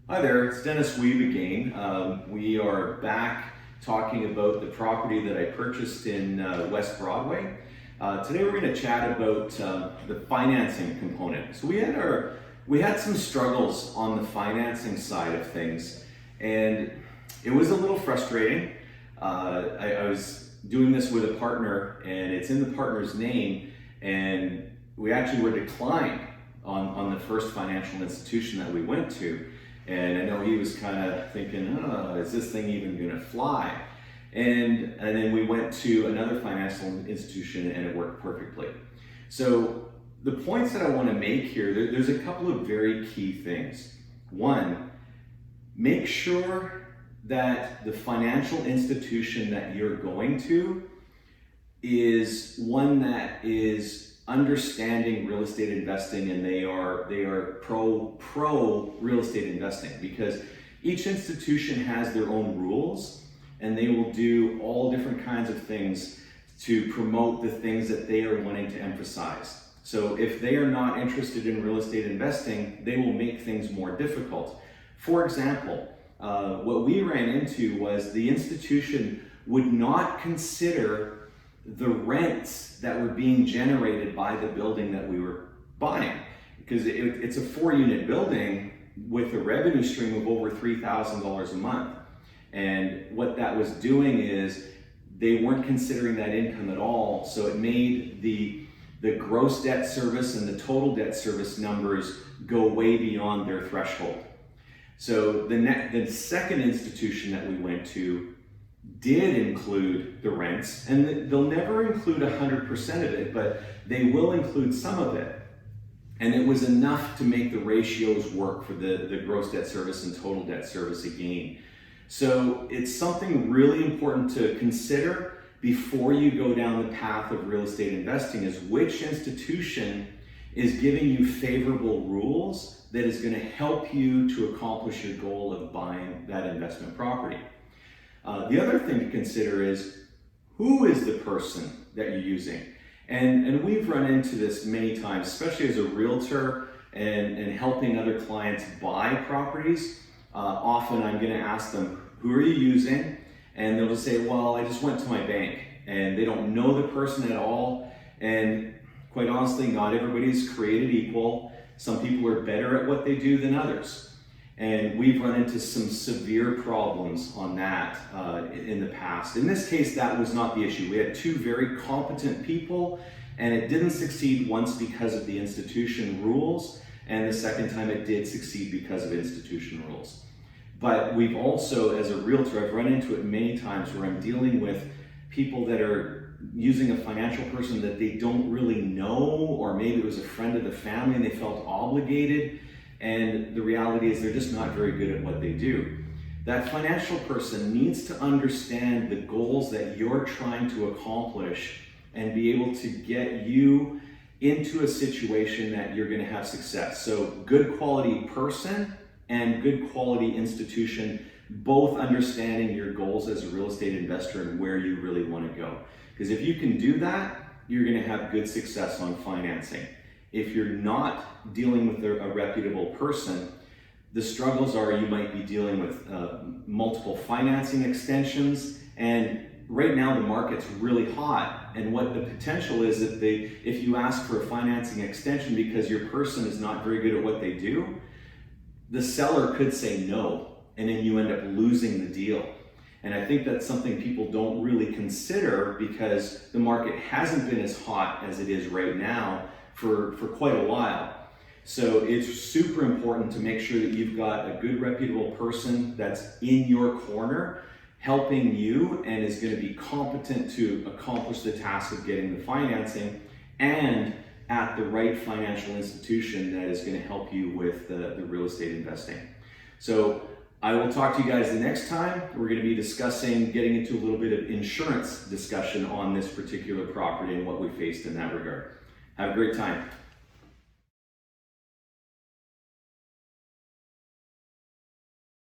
Hi there, it's Dennis Weeb again. We are back talking about the property that I purchased in West Broadway. Today we're going to chat about the financing component. So we had some struggles on the financing side of things, and it was a little frustrating. I was doing this with a partner, and it's in the partner's name, and we actually were declined on the first financial institution that we went to. And I know he was kind of thinking, oh, is this thing even going to fly? And then we went to another financial institution and it worked perfectly. So the points that I want to make here, there's a couple of very key things. One, make sure that the financial institution that you're going to is one that is understanding real estate investing, and they are pro real estate investing, because each institution has their own rules and they will do all different kinds of things to promote the things that they are wanting to emphasize. So if they are not interested in real estate investing, they will make things more difficult. For example, what we ran into was the institution would not consider the rents that were being generated by the building that we were buying, because it's a 4-unit building with a revenue stream of over $3,000 a month. And what that was doing is they weren't considering that income at all, so it made the gross debt service and the total debt service numbers go way beyond their threshold. So the second institution that we went to did include the rents, and they'll never include 100% of it, but they will include some of it. And it was enough to make the ratios work for the gross debt service and total debt service again. So it's something really important to consider before you go down the path of real estate investing, is which institution is giving you favorable rules that is going to help you to accomplish your goal of buying that investment property. The other thing to consider is, who is the person that you're using? And we've run into this many times, especially as a realtor and helping other clients buy properties. Often I'm going to ask them, who are you using? And they'll just say, well, I just went to my bank. And they don't know the person at all. And quite honestly, not everybody's created equal. Some people are better at what they do than others. And we've run into some severe problems on that in the past. In this case, that was not the issue. We had two very competent people, and it didn't succeed once because of the institution rules, and the second time it did succeed because of institution rules. But we've also, as a realtor, I've run into it many times where I'm dealing with people that are using a financial person that they don't really know, or maybe it was a friend of the family and they felt obligated. And the reality is they're just not very good at what they do. That financial person needs to understand the goals that you're trying to accomplish and be able to get you into a situation that you're going to have success. So good quality person and good quality institution, both understanding your goals as a real estate investor and where you really want to go. Because if you can do that, you're going to have good success on financing. If you're not dealing with a reputable person, the struggles are you might be dealing with multiple financing extensions, and right now the market's really hot, and what the potential is that if you ask for a financing extension because your person is not very good at what they do, the seller could say no, and then you end up losing the deal. And I think that's something people don't really consider, because the market hasn't been as hot as it is right now for quite a while. So it's super important to make sure that you've got a good reputable person that's in your corner helping you and is going to be competent to accomplish the task of getting the financing, and at the right financial institution that is going to help you with the real estate investing. So I will talk to you guys the next time. We're going to be discussing, getting into a little bit of insurance discussion on this particular property and what we faced in that regard. Have a great time.